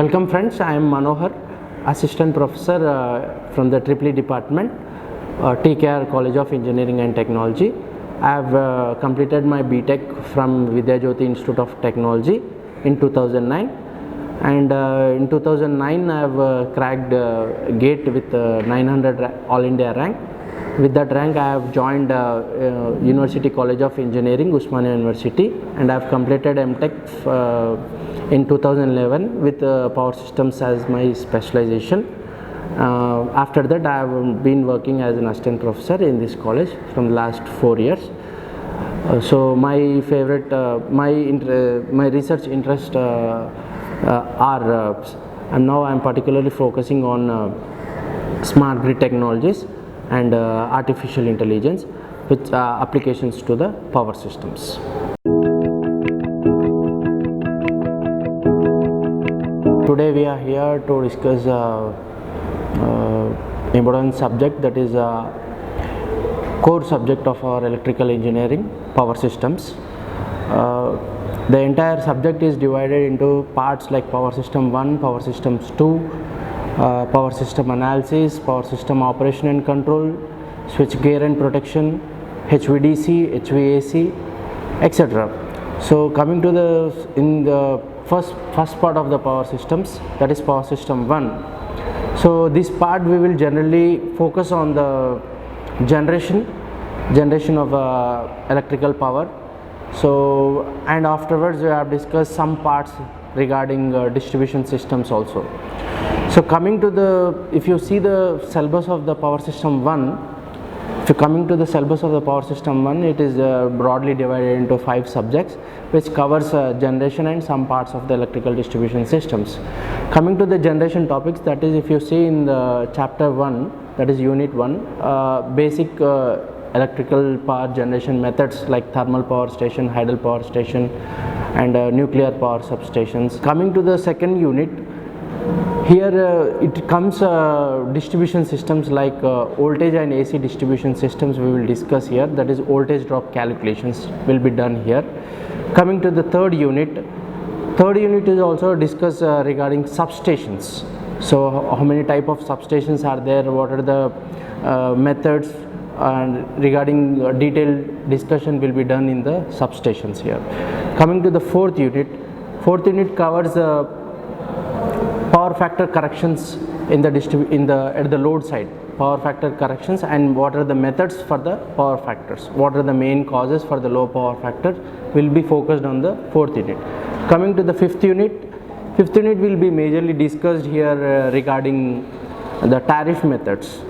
Welcome friends, I am Manohar, Assistant Professor from the EEE Department, TKR College of Engineering and Technology. I have completed my BTech from Vidyajyoti Institute of Technology in 2009, and in 2009 I have cracked GATE with 900 All India rank. With that rank I have joined University College of Engineering, Usmania University, and I have completed MTech in 2011 with Power Systems as my specialization. After that I have been working as an assistant professor in this college from the last 4 years. So my favorite, my research interest and now I am particularly focusing on smart grid technologies and artificial intelligence with applications to the power systems. Today we are here to discuss important subject, that is core subject of our electrical engineering, power systems. The entire subject is divided into parts like power system 1, power systems 2, power system analysis, power system operation and control, switch gear and protection, HVDC, HVAC, etc. So coming to the first part of the power systems, that is power system 1. So this part we will generally focus on the generation of electrical power. So and afterwards we have discussed some parts regarding distribution systems also. So coming to if you see the syllabus of the power system 1, it is broadly divided into 5 subjects, which covers generation and some parts of the electrical distribution systems. Coming to the generation topics, that is, if you see in the chapter 1, that is unit 1, basic electrical power generation methods like thermal power station, hydel power station, and nuclear power substations. Coming to the second unit, here it comes distribution systems like voltage and AC distribution systems we will discuss here, that is voltage drop calculations will be done here. Coming to the third unit is also discuss regarding substations. So how many type of substations are there, what are the methods, and regarding detailed discussion will be done in the substations here. Coming to the fourth unit covers power factor corrections at the load side, power factor corrections, and what are the methods for the power factors, what are the main causes for the low power factor will be focused on the fourth unit. Coming to the fifth unit will be majorly discussed here regarding the tariff methods,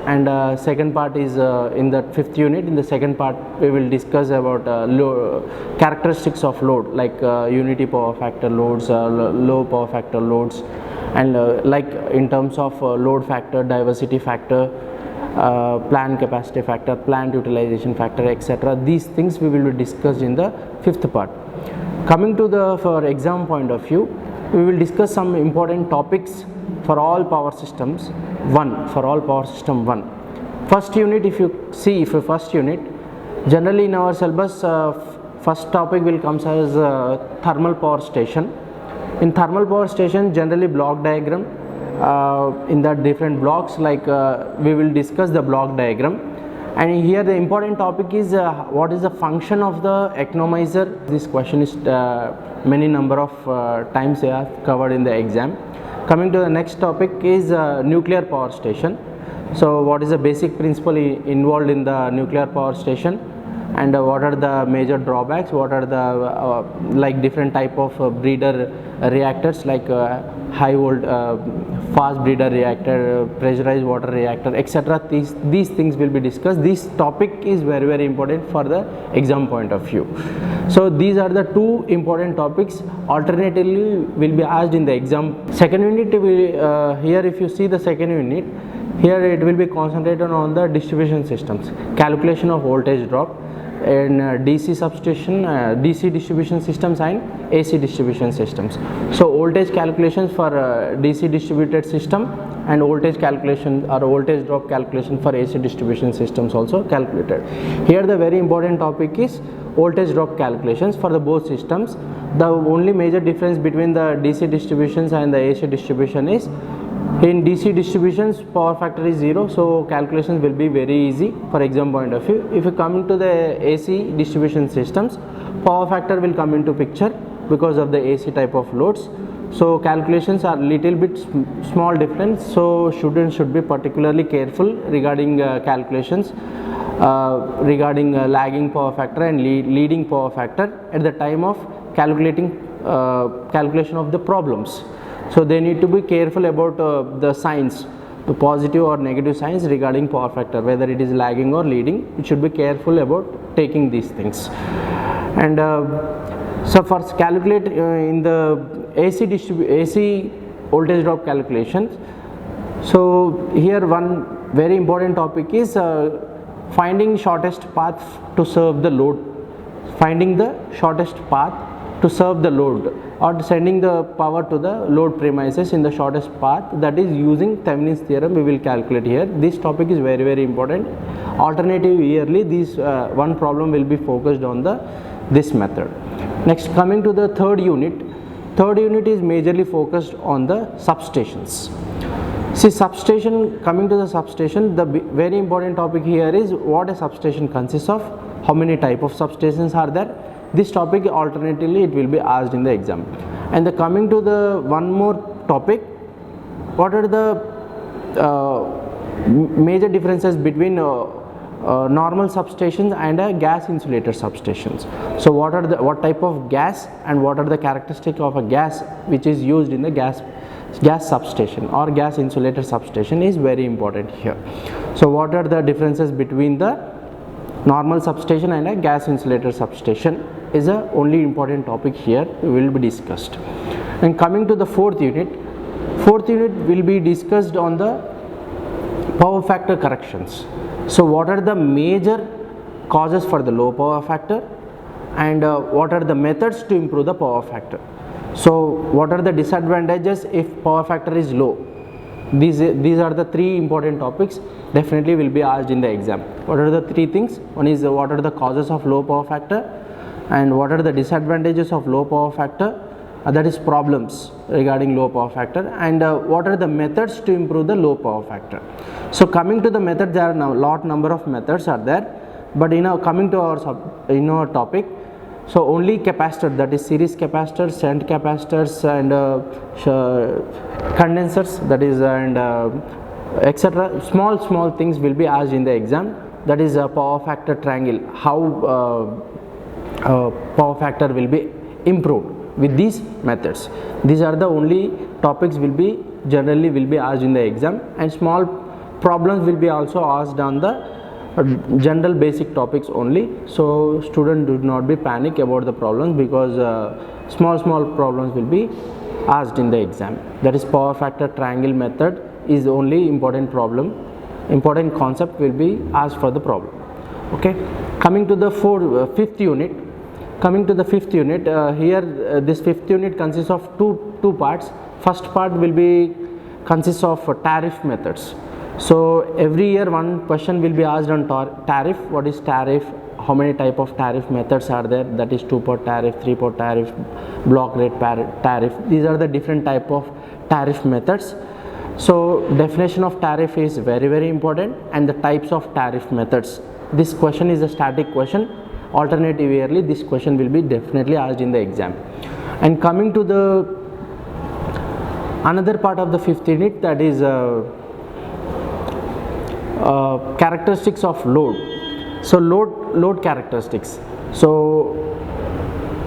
and second part is in the fifth unit. In the second part we will discuss about characteristics of load like unity power factor loads, low power factor loads, and like in terms of load factor, diversity factor, plant capacity factor, plant utilization factor, etc. These things we will be discussed in the fifth part. Coming to for exam point of view, we will discuss some important topics for all power systems 1, for all power system 1. First unit, if you see first unit, generally in our syllabus first topic will come as thermal power station. In thermal power station, generally block diagram, in the different blocks, like we will discuss the block diagram. And here the important topic is what is the function of the economizer. This question is many number of times they are covered in the exam. Coming to the next topic is nuclear power station. So what is the basic principle involved in the nuclear power station, and what are the major drawbacks, what are the like different type of breeder reactors like high volt fast breeder reactor, pressurized water reactor, etc. These things will be discussed. This topic is very important for the exam point of view. So these are the 2 important topics alternatively will be asked in the exam. Second unit here if you see the second unit, here it will be concentrated on the distribution systems, calculation of voltage drop, in DC substation, DC distribution systems and AC distribution systems. So voltage calculations for DC distributed system and voltage calculation or voltage drop calculation for AC distribution systems also calculated. Here the very important topic is voltage drop calculations for the both systems. The only major difference between the DC distributions and the AC distribution is in DC distributions power factor is 0, so calculations will be very easy for exam point of view. If you come into the AC distribution systems, power factor will come into picture because of the AC type of loads. So calculations are little bit small difference, so students should be particularly careful regarding calculations regarding lagging power factor and leading power factor at the time of calculation of the problems. So they need to be careful about the signs, the positive or negative signs regarding power factor, whether it is lagging or leading. You should be careful about taking these things. And so for calculate in the AC voltage drop calculations, so here one very important topic is finding shortest path to serve the load, finding the shortest path to serve the load or sending the power to the load premises in the shortest path, that is using Thevenin's theorem we will calculate here. This topic is very, very important. Alternative yearly this one problem will be focused on this method. Next, coming to the third unit is majorly focused on the substations. See, substation, coming to the substation, the very important topic here is what a substation consists of, how many type of substations are there. This topic alternatively it will be asked in the exam. And coming to the one more topic, what are the major differences between normal substations and gas insulator substations. So what type of gas and what are the characteristics of a gas which is used in the gas substation or gas insulator substation is very important here. So what are the differences between the normal substation and a gas insulator substation is the only important topic here will be discussed. And coming to the fourth unit will be discussed on the power factor corrections. So what are the major causes for the low power factor and what are the methods to improve the power factor. So what are the disadvantages if power factor is low. These are the three important topics definitely will be asked in the exam. What are the three things? One is what are the causes of low power factor and what are the disadvantages of low power factor, that is problems regarding low power factor, and what are the methods to improve the low power factor. So coming to the method, there are now number of methods are there, but coming to our topic, so only capacitor, that is series capacitors, shunt capacitors and condensers, that is and etc. Small things will be asked in the exam, that is a power factor triangle, how power factor will be improved with these methods. These are the only topics generally will be asked in the exam, and small problems will be also asked on the general basic topics only. So students do not be panic about the problems because small problems will be asked in the exam. That is power factor triangle method is the only important concept will be asked for the problem. Okay, coming to the fifth unit. Here this fifth unit consists of two parts. First part will consists of tariff methods. So every year one question will be asked on tariff. What is tariff? How many type of tariff methods are there? That is 2-pot tariff, 3-pot tariff, block rate tariff. These are the different type of tariff methods. So definition of tariff is very, very important, and the types of tariff methods. This question is a static question. Alternative yearly this question will be definitely asked in the exam. And coming to the another part of the fifth unit, that is characteristics of load. So load characteristics. So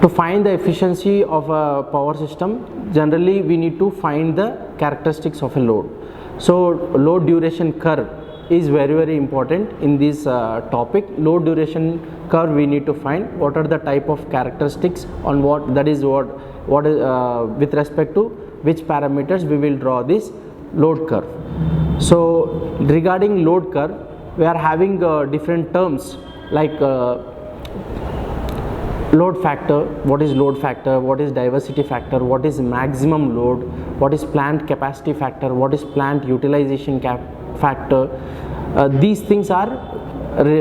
to find the efficiency of a power system, generally we need to find the characteristics of a load. So load duration curve is very, very important in this topic. Load duration curve we need to find what are the type of characteristics on what is with respect to which parameters we will draw this load curve. So regarding load curve, we are having different terms like load factor, what is load factor, what is diversity factor, what is maximum load, what is plant capacity factor, what is plant utilization factor. These things are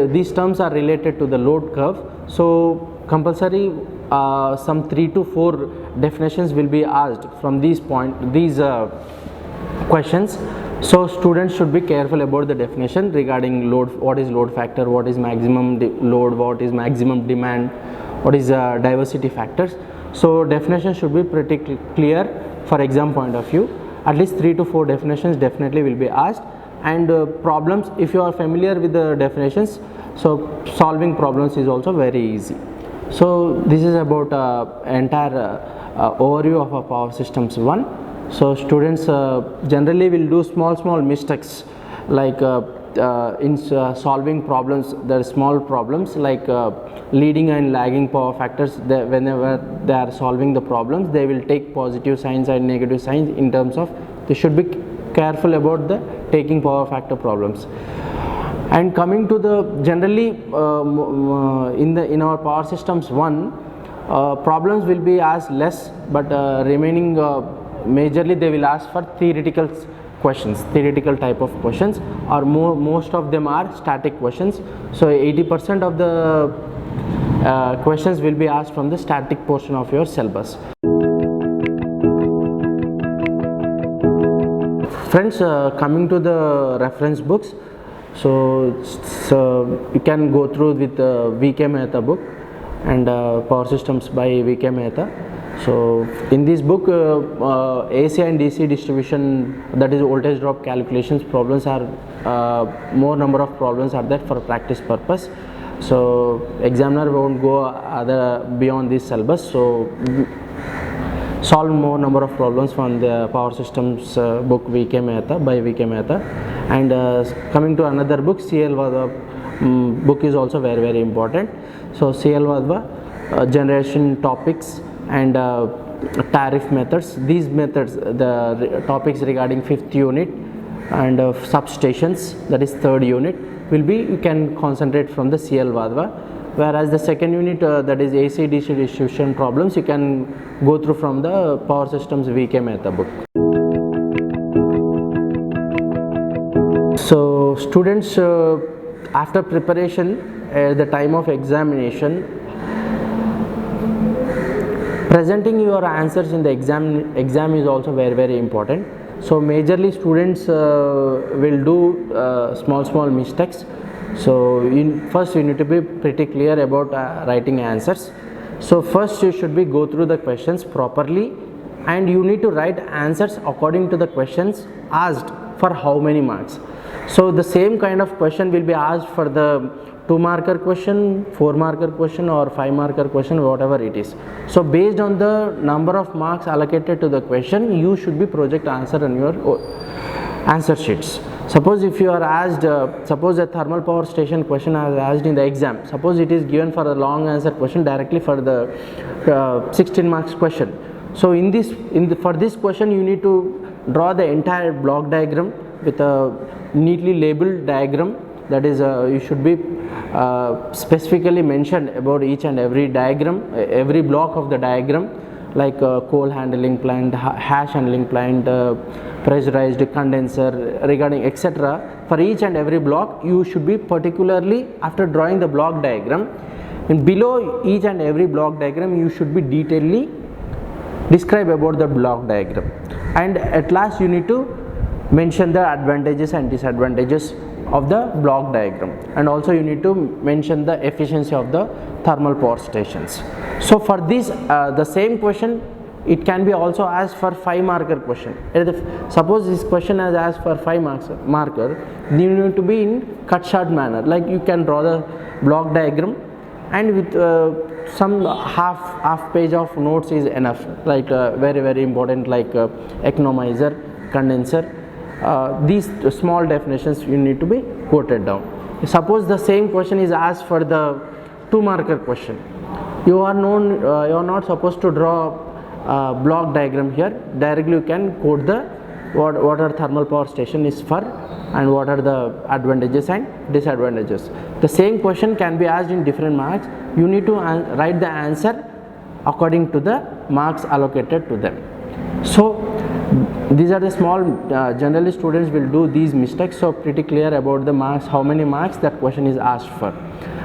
these terms are related to the load curve. So compulsory some 3 to 4 definitions will be asked from these questions. So students should be careful about the definition regarding load, what is load factor, what is maximum load, what is maximum demand, what is diversity factors. So definition should be pretty clear for exam point of view. At least 3 to 4 definitions definitely will be asked, and problems, if you are familiar with the definitions, so solving problems is also very easy. So this is about entire overview of a power systems 1. So students generally will do small mistakes, like in solving problems. There are small problems like leading and lagging power factors. Whenever they are solving the problems, they will take positive signs and negative signs in terms of, they should be careful about the taking power factor problems. And coming to the generally in our power systems 1, problems will be asked less, but remaining majorly they will ask for theoretical questions, theoretical type of questions, or most of them are static questions. So 80% of the questions will be asked from the static portion of your syllabus. Friends, coming to the reference books, so you can go through with V.K. Mehta book and Power Systems by V.K. Mehta. So in this book, AC and DC distribution, that is voltage drop calculations problems are more number of problems are there for practice purpose. So examiner won't go other beyond this syllabus. So solve more number of problems from the Power Systems book V.K. Mehta by V.K. Mehta. And coming to another book, C.L. Vadva book is also very important. So C.L. Vadva generation topics and tariff methods. These methods, the topics regarding 5th unit and substations, that is 3rd unit, will be, you can concentrate from the C.L. Vadva. Whereas the 2nd unit, that is AC DC distribution problems, you can go through from the Power Systems V.K. Mehta book. So students, after preparation at the time of examination, presenting your answers in the exam is also very important. So majorly students will do small mistakes. So first you need to be pretty clear about writing answers. So first you should be go through the questions properly, and you need to write answers according to the questions asked for how many marks. So the same kind of question will be asked for the 2-marker question, 4-marker question, or 5-marker question, whatever it is. So based on the number of marks allocated to the question, you should be project answer on your answer sheets. Suppose if you are asked, suppose a thermal power station question is asked in the exam, suppose it is given for a long answer question directly for the 16 marks question. So for this question, you need to draw the entire block diagram with a neatly labeled diagram. That is, you should be specifically mentioned about each and every diagram, every block of the diagram, like coal handling plant, hash handling plant, pressurized condenser, regarding etc. For each and every block, you should be particularly, after drawing the block diagram, and below each and every block diagram, you should be detailedly describe about the block diagram. And at last, you need to mention the advantages and disadvantages of the block diagram, and also you need to mention the efficiency of the thermal power stations. So for this, the same question, it can be also asked for 5-marker question. Suppose this question is asked for 5-marker, you need to be in cut short manner, like you can draw the block diagram, and with some half page of notes is enough, like very important, like economizer, condenser. These small definitions you need to be quoted down. Suppose the same question is asked for the 2-marker question. You are not supposed to draw block diagram here. Directly you can quote the what our thermal power station is for, and what are the advantages and disadvantages. the same question can be asked in different marks. You need to write the answer according to the marks allocated to them. So these are the small, generally students will do these mistakes, so pretty clear about the marks, how many marks that question is asked for.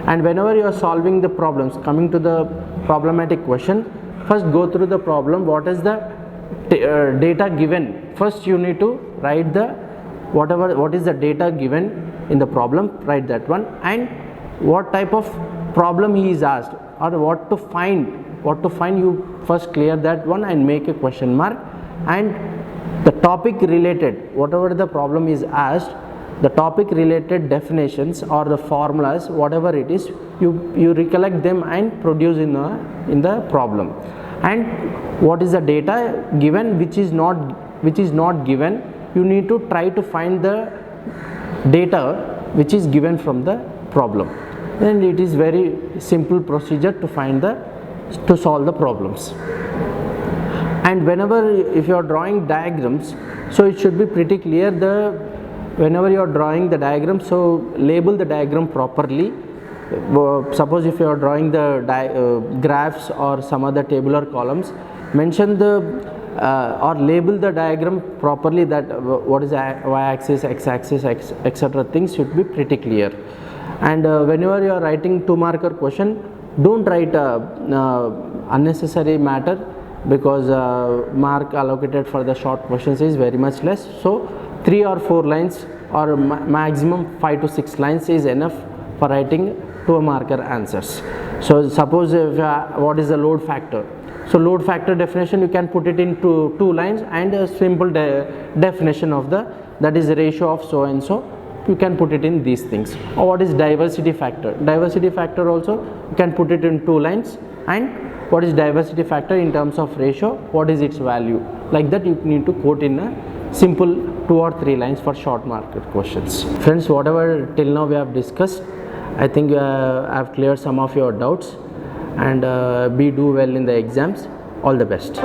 And whenever you are solving the problems, coming to the problematic question, first go through the problem, what is the data given. First you need to write the what is the data given in the problem, write that one, and what type of problem he is asked, or what to find, you first clear that one and make a question mark. And the topic related, whatever the problem is asked, the topic related definitions or the formulas, whatever it is, you recollect them and produce in the problem. And what is the data given, which is not given, you need to try to find the data which is given from the problem. Then it is very simple procedure to solve the problems. And whenever, if you are drawing diagrams, so it should be pretty clear, whenever you are drawing the diagram, so label the diagram properly. Suppose if you are drawing the graphs or some other tabular columns, mention the or label the diagram properly, that what is y-axis, x-axis, etc. things should be pretty clear. And whenever you are writing 2-marker question, don't write unnecessary matter, because mark allocated for the short questions is very much less. So 3 or 4 lines or maximum 5 to 6 lines is enough for writing 2-marker answers. So suppose if, what is the load factor? So load factor definition, you can put it into 2 lines, and a simple definition of that is the ratio of so and so, you can put it in these things. Or what is diversity factor? Diversity factor also you can put it in 2 lines, and what is diversity factor in terms of ratio, what is its value, like that you need to quote in a simple 2 or 3 lines for short marker questions. Friends, whatever till now we have discussed, I think I have cleared some of your doubts, and do well in the exams. All the best.